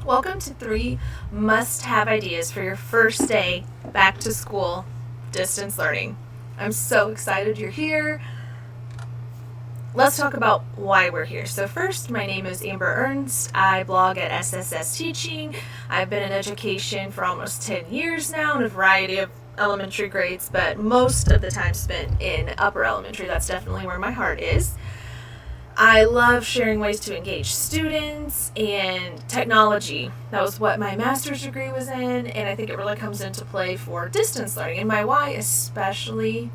Welcome to 3 must-have ideas for your first day back to school distance learning. I'm so excited you're here. Let's talk about why we're here. So first, my name is Amber Ernst. I blog at SSSTeaching. I've been in education for almost 10 years now in a variety of elementary grades, but most of the time spent in upper elementary. That's definitely where my heart is. I love sharing ways to engage students and technology. That was what my master's degree was in, and I think it really comes into play for distance learning. And my why, especially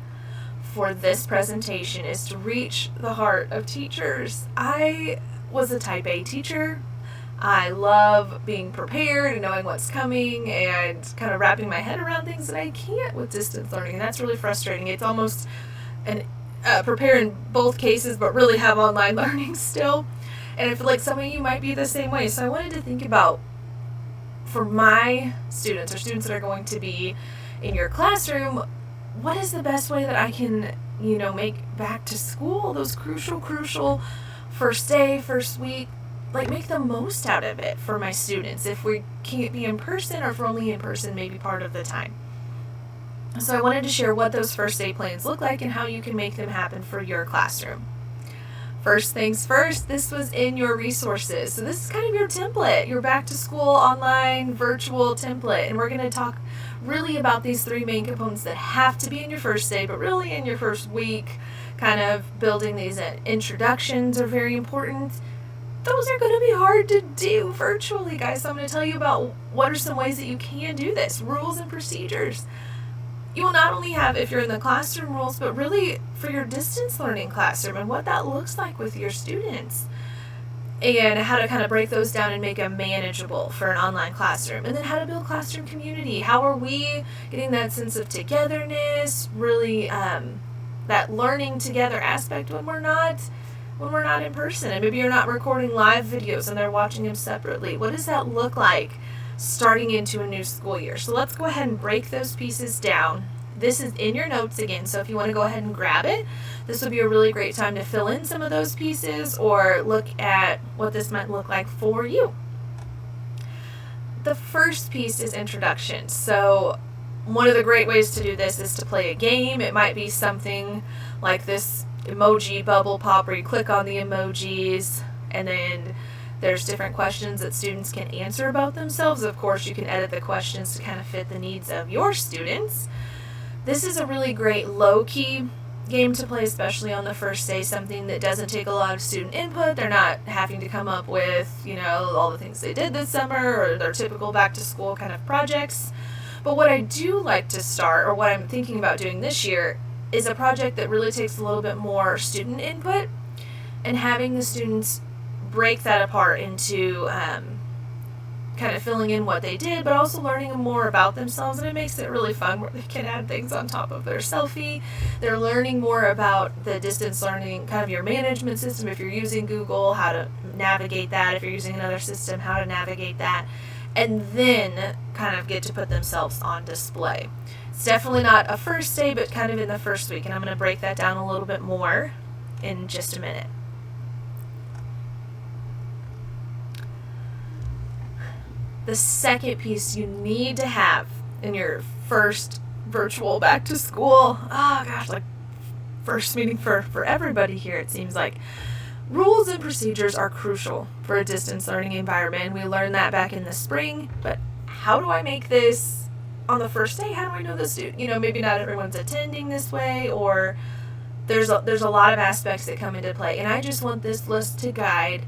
for this presentation, is to reach the heart of teachers. I was a type A teacher. I love being prepared and knowing what's coming and kind of wrapping my head around things that I can't with distance learning, and that's really frustrating. It's almost an prepare in both cases, but really have online learning still. And I feel like some of you might be the same way. So I wanted to think about, for my students or students that are going to be in your classroom, what is the best way that I can, make back to school, those crucial first day, first week, make the most out of it for my students if we can't be in person, or if we're only in person maybe part of the time. So I wanted to share what those first day plans look like and how you can make them happen for your classroom. First things first, this was in your resources. So this is kind of your template, your back to school online virtual template. And we're going to talk really about these 3 main components that have to be in your first day, but really in your first week. Kind of building these introductions are very important. Those are going to be hard to do virtually, guys. So I'm going to tell you about what are some ways that you can do this, rules and procedures. You will not only have, if you're in the classroom, rules, but really for your distance learning classroom and what that looks like with your students, and how to kind of break those down and make them manageable for an online classroom. And then how to build classroom community. How are we getting that sense of togetherness, really that learning together aspect when we're not in person, and maybe you're not recording live videos and they're watching them separately. What does that look like starting into a new school year? So let's go ahead and break those pieces down. This is in your notes again, so if you want to go ahead and grab it, this would be a really great time to fill in some of those pieces or look at what this might look like for you. The first piece is introduction. So one of the great ways to do this is to play a game. It might be something like this emoji bubble pop where you click on the emojis and then there's different questions that students can answer about themselves. Of course, you can edit the questions to kind of fit the needs of your students. This is a really great low-key game to play, especially on the first day, something that doesn't take a lot of student input. They're not having to come up with, all the things they did this summer or their typical back-to-school kind of projects. But what I do like to start, or what I'm thinking about doing this year, is a project that really takes a little bit more student input, and having the students break that apart into kind of filling in what they did, but also learning more about themselves. And it makes it really fun where they can add things on top of their selfie. They're learning more about the distance learning, kind of your management system. If you're using Google, how to navigate that. If you're using another system, how to navigate that. And then kind of get to put themselves on display. It's definitely not a first day, but kind of in the first week. And I'm going to break that down a little bit more in just a minute. The second piece you need to have in your first virtual back to school, first meeting for everybody here, it seems like. Rules and procedures are crucial for a distance learning environment. We learned that back in the spring, but how do I make this on the first day? How do I know the student? Maybe not everyone's attending this way, or there's a lot of aspects that come into play. And I just want this list to guide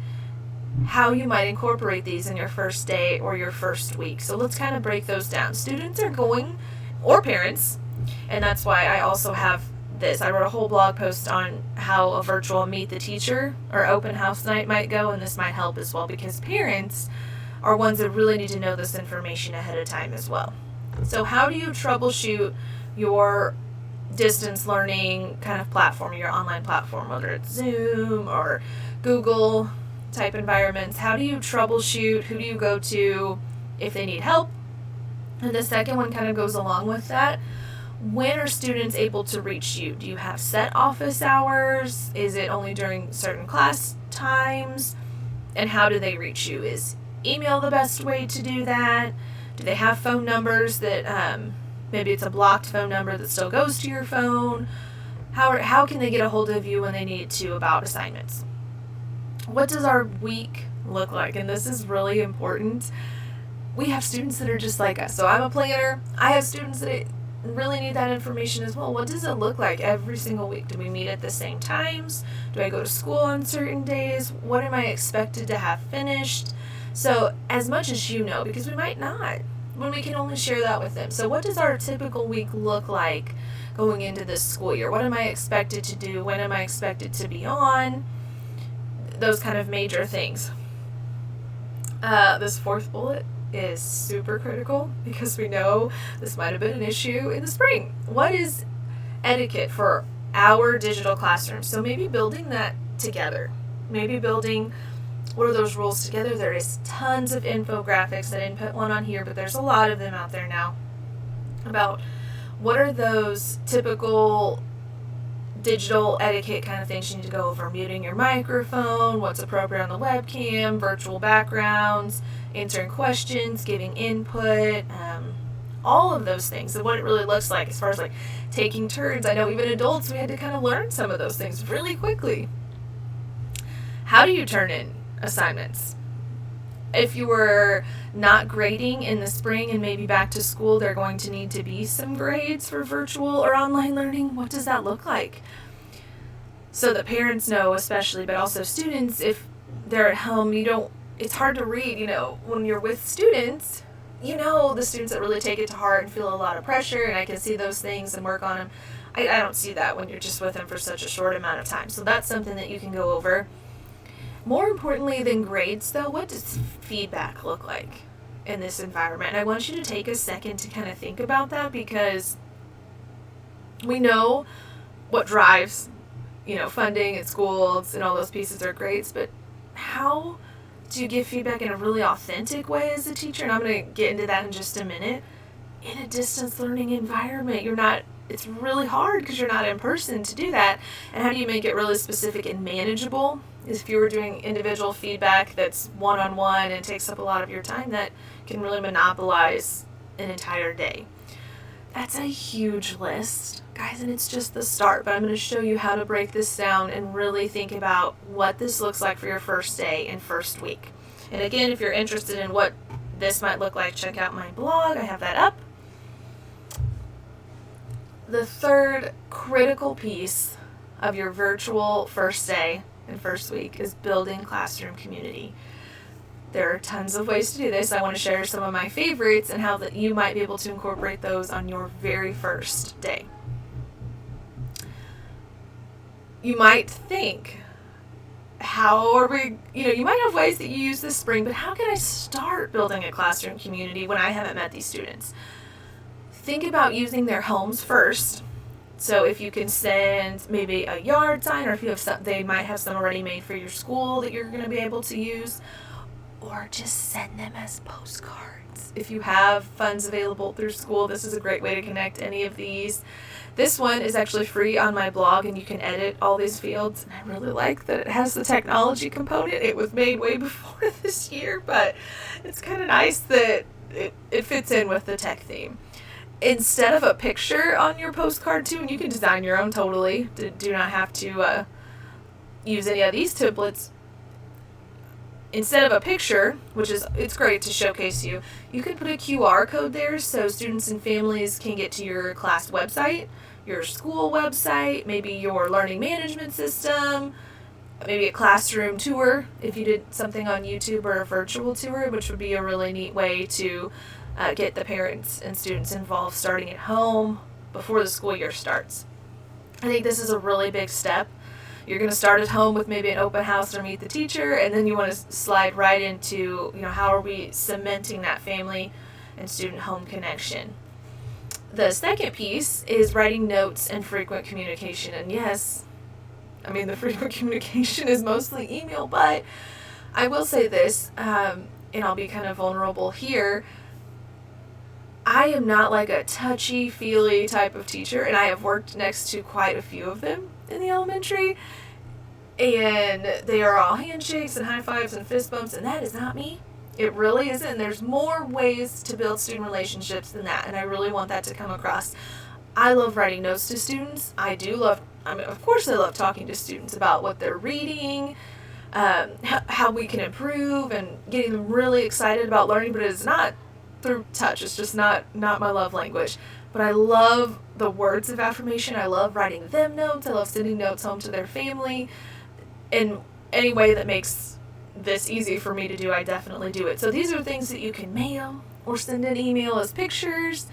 how you might incorporate these in your first day or your first week. So let's kind of break those down. Students are going, or parents, and that's why I also have this. I wrote a whole blog post on how a virtual meet the teacher or open house night might go, and this might help as well, because parents are ones that really need to know this information ahead of time as well. So how do you troubleshoot your distance learning kind of platform, your online platform, whether it's Zoom or Google type environments? How do you troubleshoot? Who do you go to if they need help? And the second one kind of goes along with that. When are students able to reach you? Do you have set office hours? Is it only during certain class times? And how do they reach you? Is email the best way to do that? Do they have phone numbers that maybe it's a blocked phone number that still goes to your phone? How can they get a hold of you when they need to about assignments? What does our week look like? And this is really important. We have students that are just like us. So I'm a planner. I have students that really need that information as well. What does it look like every single week? Do we meet at the same times? Do I go to school on certain days? What am I expected to have finished? So as much as you know, because we might not, when we can only share that with them. So what does our typical week look like going into this school year? What am I expected to do? When am I expected to be on? Those kind of major things. This fourth bullet is super critical because we know this might have been an issue in the spring. What is etiquette for our digital classroom? So maybe building that together. Maybe building what are those rules together. There is tons of infographics. I didn't put one on here, but there's a lot of them out there now about what are those typical digital etiquette kind of things you need to go over. Muting your microphone, what's appropriate on the webcam, virtual backgrounds, answering questions, giving input, all of those things, and what it really looks like as far as like taking turns. I know even adults, we had to kind of learn some of those things really quickly. How do you turn in assignments? If you were not grading in the spring and maybe back to school, they're going to need to be some grades for virtual or online learning. What does that look like? So that parents know, especially, but also students, if they're at home, it's hard to read, when you're with students, the students that really take it to heart and feel a lot of pressure, and I can see those things and work on them. I don't see that when you're just with them for such a short amount of time. So that's something that you can go over. More importantly than grades, though, what does feedback look like in this environment? And I want you to take a second to kind of think about that, because we know what drives, funding at schools and all those pieces are great, but how do you give feedback in a really authentic way as a teacher? And I'm going to get into that in just a minute. In a distance learning environment, it's really hard because you're not in person to do that. And how do you make it really specific and manageable? If you were doing individual feedback that's one-on-one and takes up a lot of your time, that can really monopolize an entire day. That's a huge list, guys, and it's just the start. But I'm going to show you how to break this down and really think about what this looks like for your first day and first week. And again, if you're interested in what this might look like, check out my blog. I have that up. The third critical piece of your virtual first day and first week is building classroom community. There are tons of ways to do this. I want to share some of my favorites and how that you might be able to incorporate those on your very first day. You might think, how are we, you might have ways that you use this spring, but how can I start building a classroom community when I haven't met these students? Think about using their homes first. So if you can send maybe a yard sign, or if you have some, they might have some already made for your school that you're going to be able to use, or just send them as postcards. If you have funds available through school, this is a great way to connect any of these. This one is actually free on my blog, and you can edit all these fields. And I really like that it has the technology component. It was made way before this year, but it's kind of nice that it fits in with the tech theme. Instead of a picture on your postcard too, and you can design your own totally, do not have to use any of these templates. Instead of a picture, it's great to showcase you, you can put a QR code there so students and families can get to your class website, your school website, maybe your learning management system, maybe a classroom tour if you did something on YouTube, or a virtual tour, which would be a really neat way to get the parents and students involved starting at home before the school year starts. I think this is a really big step. You're going to start at home with maybe an open house or meet the teacher, and then you want to slide right into, how are we cementing that family and student home connection. The second piece is writing notes and frequent communication. And yes, the frequent communication is mostly email, but I will say this, and I'll be kind of vulnerable here. I am not like a touchy-feely type of teacher, and I have worked next to quite a few of them in the elementary, and they are all handshakes and high fives and fist bumps, and that is not me. It really isn't. There's more ways to build student relationships than that, and I really want that to come across. I love writing notes to students. Of course I love talking to students about what they're reading, how we can improve, and getting them really excited about learning, but it's not through touch. It's just not my love language. But I love the words of affirmation. I love writing them notes. I love sending notes home to their family. In any way that makes this easy for me to do, I definitely do it. So these are things that you can mail or send an email as pictures,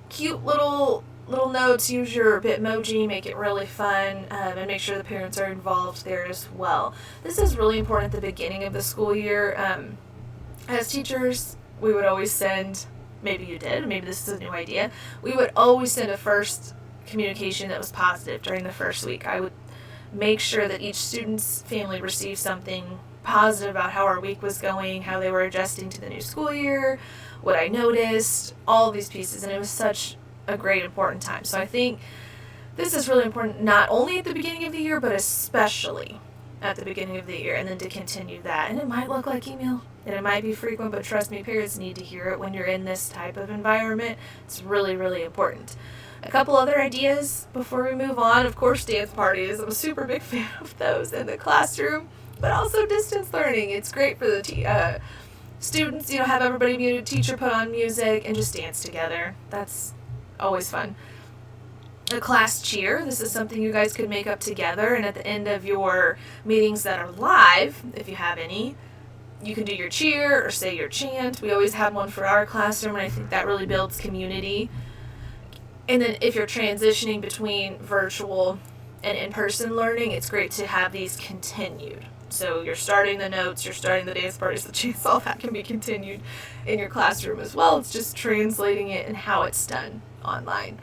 cute little notes. Use your Bitmoji, make it really fun, and make sure the parents are involved there as well. This is really important at the beginning of the school year. As teachers, we would always send, maybe you did, maybe this is a new idea, we would always send a first communication that was positive during the first week. I would make sure that each student's family received something positive about how our week was going, how they were adjusting to the new school year, what I noticed, all of these pieces, and it was such a great important time. So I think this is really important, not only at the beginning of the year, but especially at the beginning of the year, and then to continue that. And it might look like email, and it might be frequent, but trust me, parents need to hear it when you're in this type of environment. It's really, really important. A couple other ideas before we move on. Of course, dance parties. I'm a super big fan of those in the classroom, but also distance learning. It's great for the students, have everybody muted, teacher put on music, and just dance together. That's always fun. A class cheer. This is something you guys could make up together, and at the end of your meetings that are live, if you have any, you can do your cheer or say your chant. We always have one for our classroom, and I think that really builds community. And then if you're transitioning between virtual and in-person learning, it's great to have these continued. So you're starting the notes, you're starting the dance parties, the chants, all that can be continued in your classroom as well. It's just translating it and how it's done online.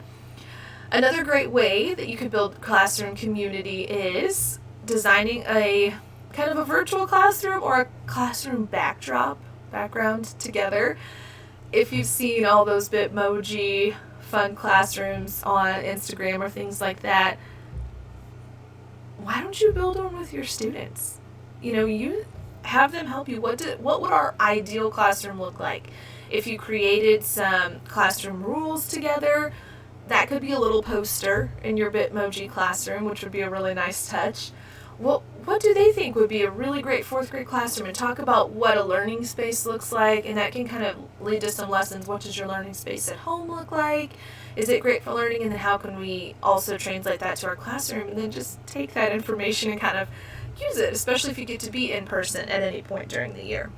Another great way that you could build classroom community is designing a kind of a virtual classroom or a classroom background together. If you've seen all those Bitmoji fun classrooms on Instagram or things like that, why don't you build one with your students? You have them help you. What would our ideal classroom look like? If you created some classroom rules together, that could be a little poster in your Bitmoji classroom, which would be a really nice touch. What do they think would be a really great fourth grade classroom? And talk about what a learning space looks like, and that can kind of lead to some lessons. What does your learning space at home look like? Is it great for learning? And then how can we also translate that to our classroom, and then just take that information and kind of use it, especially if you get to be in person at any point during the year.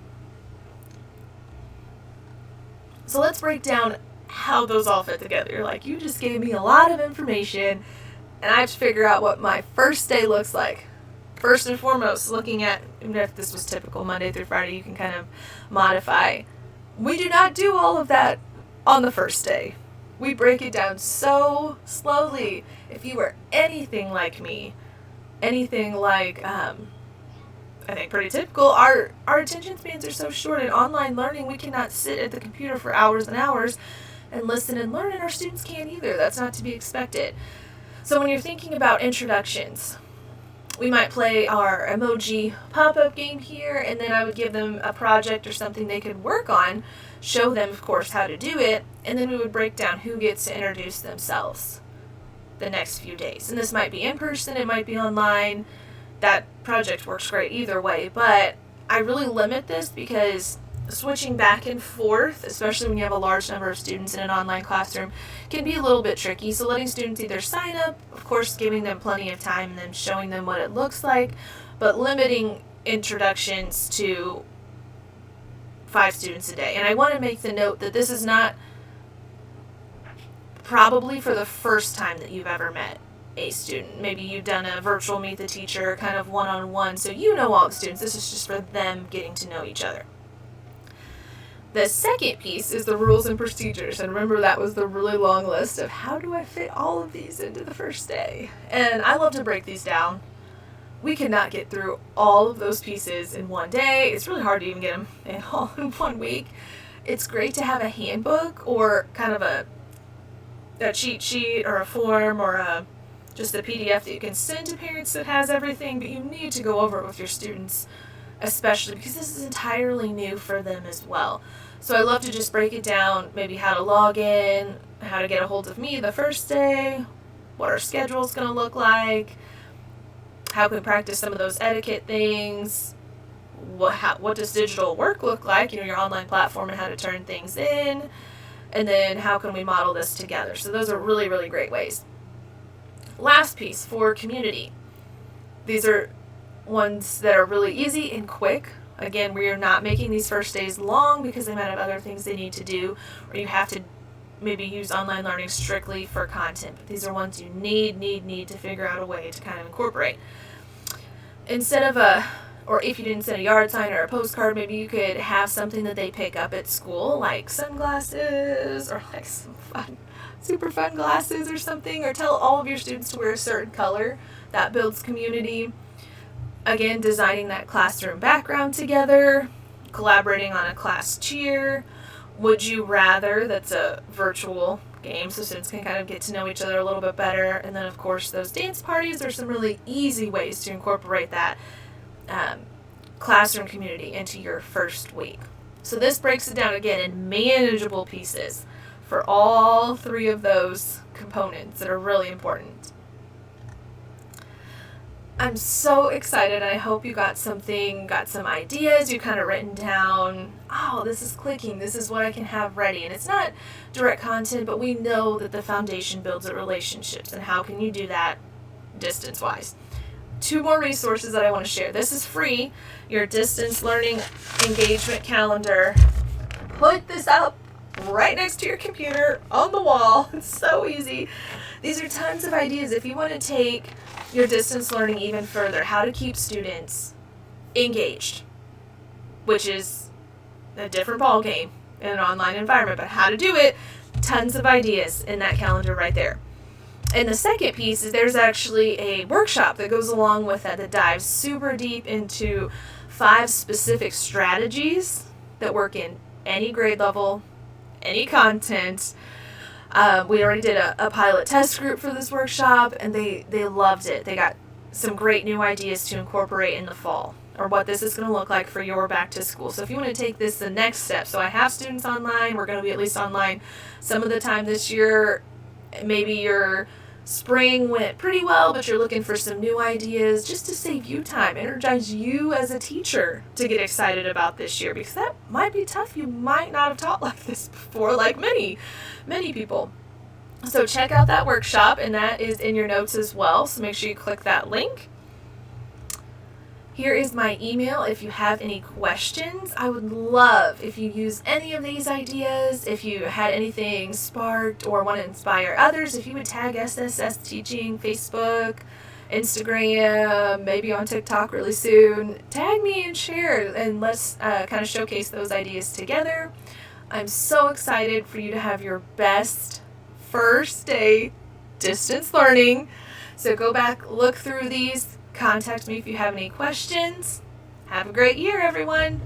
So let's break down how those all fit together. You're like, you just gave me a lot of information, and I have to figure out what my first day looks like. First and foremost, looking at, even if this was typical Monday through Friday, you can kind of modify. We do not do all of that on the first day. We break it down so slowly. If you were anything like me, anything like, I think pretty typical, our attention spans are so short. In online learning, we cannot sit at the computer for hours and hours and listen and learn, and our students can't either. That's not to be expected. So when you're thinking about introductions, we might play our emoji pop-up game here, and then I would give them a project or something they could work on, show them, of course, how to do it, and then we would break down who gets to introduce themselves the next few days. And this might be in person, it might be online. That project works great either way, but I really limit this because switching back and forth, especially when you have a large number of students in an online classroom, can be a little bit tricky. So letting students either sign up, of course giving them plenty of time and then showing them what it looks like, but limiting introductions to 5 students a day. And I want to make the note that this is not probably for the first time that you've ever met a student. Maybe you've done a virtual meet the teacher kind of one-on-one, so you know all the students. This is just for them getting to know each other. The second piece is the rules and procedures. And remember, that was the really long list of how do I fit all of these into the first day. And I love to break these down. We cannot get through all of those pieces in one day. It's really hard to even get them in all in 1 week. It's great to have a handbook or kind of a cheat sheet or a form or just a PDF that you can send to parents that has everything, but you need to go over it with your students especially because this is entirely new for them as well. So I love to just break it down, maybe how to log in, how to get a hold of me the first day, what our schedule is going to look like, how can we practice some of those etiquette things, what does digital work look like, your online platform and how to turn things in, and then how can we model this together. So those are really, really great ways. Last piece for community. These are ones that are really easy and quick. Again, we are not making these first days long because they might have other things they need to do, or you have to maybe use online learning strictly for content. But these are ones you need to figure out a way to kind of incorporate. Instead of or if you didn't send a yard sign or a postcard, maybe you could have something that they pick up at school, like sunglasses or like some super fun glasses or something, or tell all of your students to wear a certain color. That builds community. Again, designing that classroom background together, collaborating on a class cheer. Would you rather? That's a virtual game, so students can kind of get to know each other a little bit better. And then, of course, those dance parties are some really easy ways to incorporate that classroom community into your first week. So this breaks it down again in manageable pieces for all three of those components that are really important. I'm so excited. I hope you got some ideas, you kind of written down, oh, this is clicking, this is what I can have ready. And it's not direct content, but we know that the foundation builds at relationships, and how can you do that distance-wise. 2 more resources that I want to share. This is free, your distance learning engagement calendar. Put this up right next to your computer on the wall. It's so easy. These are tons of ideas if you want to take your distance learning even further, how to keep students engaged, which is a different ball game in an online environment, but how to do it, tons of ideas in that calendar right there. And the second piece is there's actually a workshop that goes along with that dives super deep into 5 specific strategies that work in any grade level, any content. We already did a pilot test group for this workshop, and they loved it. They got some great new ideas to incorporate in the fall, or what this is going to look like for your back to school. So if you want to take this the next step, so I have students online, we're going to be at least online some of the time this year. Maybe your spring went pretty well, but you're looking for some new ideas just to save you time, energize you as a teacher to get excited about this year, because that might be tough. You might not have taught like this before, like many people. So check out that workshop, and that is in your notes as well, so make sure you click that link. Here is my email if you have any questions. I would love if you use any of these ideas, if you had anything sparked or want to inspire others, if you would tag SSSTeaching, Facebook, Instagram, maybe on TikTok really soon. Tag me and share, and let's kind of showcase those ideas together. I'm so excited for you to have your best first day distance learning. So go back, look through these. Contact me if you have any questions. Have a great year, everyone.